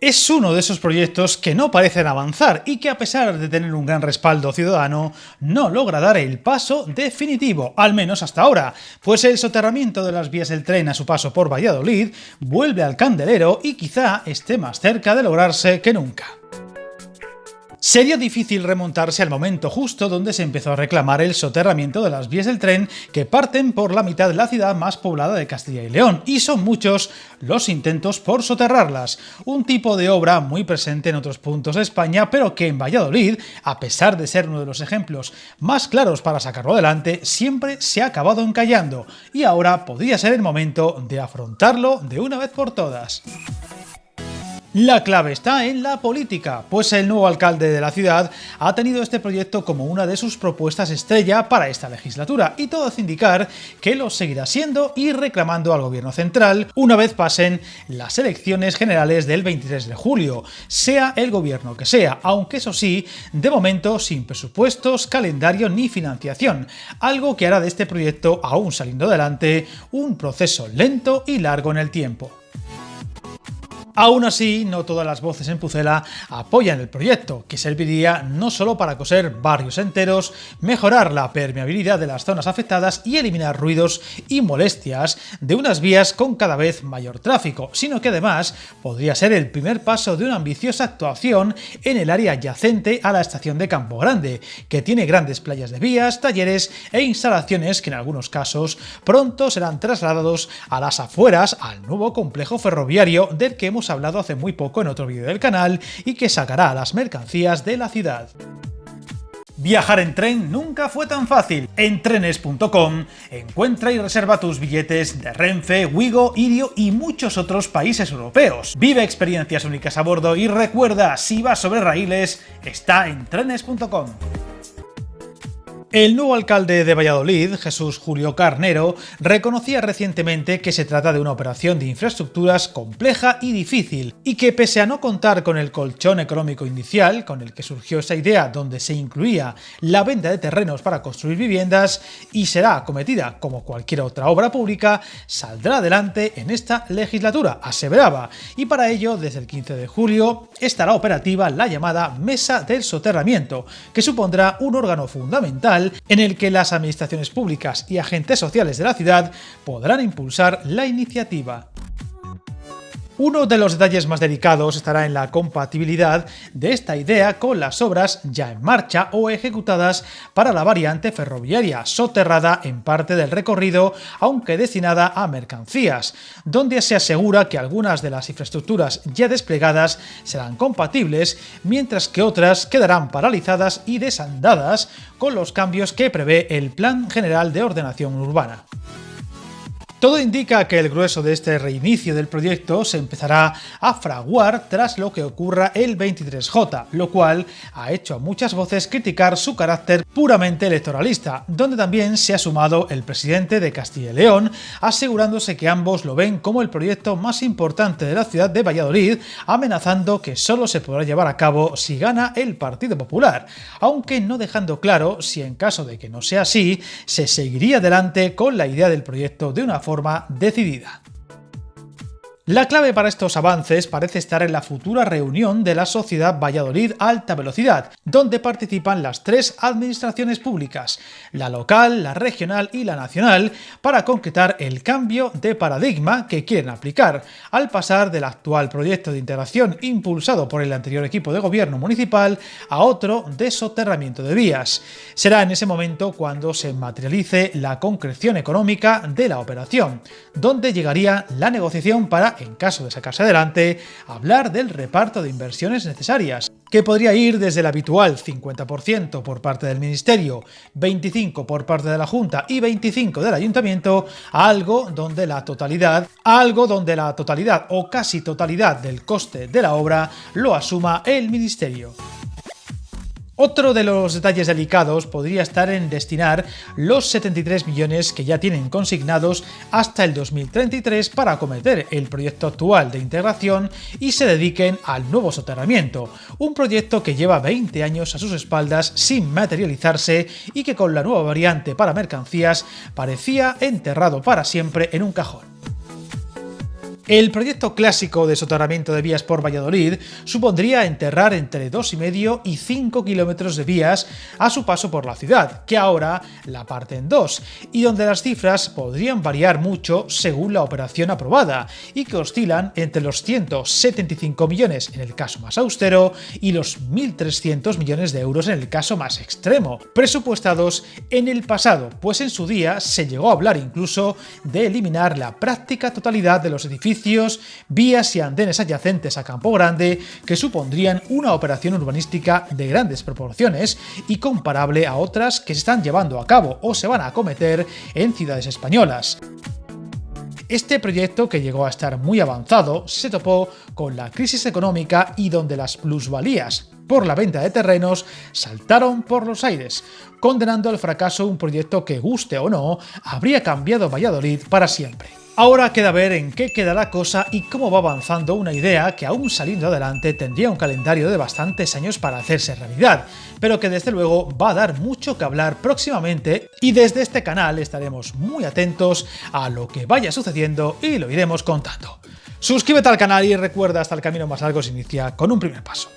Es uno de esos proyectos que no parecen avanzar y que, a pesar de tener un gran respaldo ciudadano, no logra dar el paso definitivo, al menos hasta ahora, pues el soterramiento de las vías del tren a su paso por Valladolid vuelve al candelero y quizá esté más cerca de lograrse que nunca. Sería difícil remontarse al momento justo donde se empezó a reclamar el soterramiento de las vías del tren que parten por la mitad de la ciudad más poblada de Castilla y León, y son muchos los intentos por soterrarlas, un tipo de obra muy presente en otros puntos de España, pero que en Valladolid, a pesar de ser uno de los ejemplos más claros para sacarlo adelante, siempre se ha acabado encallando, y ahora podría ser el momento de afrontarlo de una vez por todas. La clave está en la política, pues el nuevo alcalde de la ciudad ha tenido este proyecto como una de sus propuestas estrella para esta legislatura, y todo hace indicar que lo seguirá siendo y reclamando al gobierno central una vez pasen las elecciones generales del 23 de julio, sea el gobierno que sea, aunque eso sí, de momento sin presupuestos, calendario ni financiación, algo que hará de este proyecto, aún saliendo adelante, un proceso lento y largo en el tiempo. Aún así, no todas las voces en Pucela apoyan el proyecto, que serviría no solo para coser barrios enteros, mejorar la permeabilidad de las zonas afectadas y eliminar ruidos y molestias de unas vías con cada vez mayor tráfico, sino que además podría ser el primer paso de una ambiciosa actuación en el área adyacente a la estación de Campo Grande, que tiene grandes playas de vías, talleres e instalaciones que en algunos casos pronto serán trasladados a las afueras al nuevo complejo ferroviario del que hemos hablado hace muy poco en otro vídeo del canal y que sacará a las mercancías de la ciudad. Viajar en tren nunca fue tan fácil. En trenes.com encuentra y reserva tus billetes de Renfe, Wigo, Irio y muchos otros países europeos. Vive experiencias únicas a bordo y recuerda, si vas sobre raíles, está en trenes.com. El nuevo alcalde de Valladolid, Jesús Julio Carnero, reconocía recientemente que se trata de una operación de infraestructuras compleja y difícil, y que pese a no contar con el colchón económico inicial con el que surgió esa idea, donde se incluía la venta de terrenos para construir viviendas, y será acometida como cualquier otra obra pública, saldrá adelante en esta legislatura, aseveraba, y para ello, desde el 15 de julio, estará operativa la llamada Mesa del Soterramiento, que supondrá un órgano fundamental en el que las administraciones públicas y agentes sociales de la ciudad podrán impulsar la iniciativa. Uno de los detalles más delicados estará en la compatibilidad de esta idea con las obras ya en marcha o ejecutadas para la variante ferroviaria, soterrada en parte del recorrido, aunque destinada a mercancías, donde se asegura que algunas de las infraestructuras ya desplegadas serán compatibles, mientras que otras quedarán paralizadas y desandadas con los cambios que prevé el Plan General de Ordenación Urbana. Todo indica que el grueso de este reinicio del proyecto se empezará a fraguar tras lo que ocurra el 23J, lo cual ha hecho a muchas voces criticar su carácter puramente electoralista, donde también se ha sumado el presidente de Castilla y León, asegurándose que ambos lo ven como el proyecto más importante de la ciudad de Valladolid, amenazando que solo se podrá llevar a cabo si gana el Partido Popular, aunque no dejando claro si en caso de que no sea así, se seguiría adelante con la idea del proyecto de una forma decidida. La clave para estos avances parece estar en la futura reunión de la Sociedad Valladolid Alta Velocidad, donde participan las tres administraciones públicas, la local, la regional y la nacional, para concretar el cambio de paradigma que quieren aplicar, al pasar del actual proyecto de integración impulsado por el anterior equipo de gobierno municipal a otro de soterramiento de vías. Será en ese momento cuando se materialice la concreción económica de la operación, donde llegaría la negociación para, en caso de sacarse adelante, hablar del reparto de inversiones necesarias, que podría ir desde el habitual 50% por parte del Ministerio, 25% por parte de la Junta y 25% del Ayuntamiento, a algo donde la totalidad o casi totalidad del coste de la obra lo asuma el Ministerio. Otro de los detalles delicados podría estar en destinar los 73 millones que ya tienen consignados hasta el 2033 para acometer el proyecto actual de integración y se dediquen al nuevo soterramiento, un proyecto que lleva 20 años a sus espaldas sin materializarse y que con la nueva variante para mercancías parecía enterrado para siempre en un cajón. El proyecto clásico de soterramiento de vías por Valladolid supondría enterrar entre 2,5 y 5 kilómetros de vías a su paso por la ciudad, que ahora la parte en dos, y donde las cifras podrían variar mucho según la operación aprobada, y que oscilan entre los 175 millones en el caso más austero y los 1.300 millones de euros en el caso más extremo, presupuestados en el pasado, pues en su día se llegó a hablar incluso de eliminar la práctica totalidad de los edificios, vías y andenes adyacentes a Campo Grande, que supondrían una operación urbanística de grandes proporciones y comparable a otras que se están llevando a cabo o se van a acometer en ciudades españolas. Este proyecto, que llegó a estar muy avanzado, se topó con la crisis económica y donde las plusvalías por la venta de terrenos saltaron por los aires, condenando al fracaso un proyecto que, guste o no, habría cambiado Valladolid para siempre. Ahora queda ver en qué queda la cosa y cómo va avanzando una idea que, aún saliendo adelante, tendría un calendario de bastantes años para hacerse realidad, pero que desde luego va a dar mucho que hablar próximamente, y desde este canal estaremos muy atentos a lo que vaya sucediendo y lo iremos contando. Suscríbete al canal y recuerda, hasta el camino más largo se inicia con un primer paso.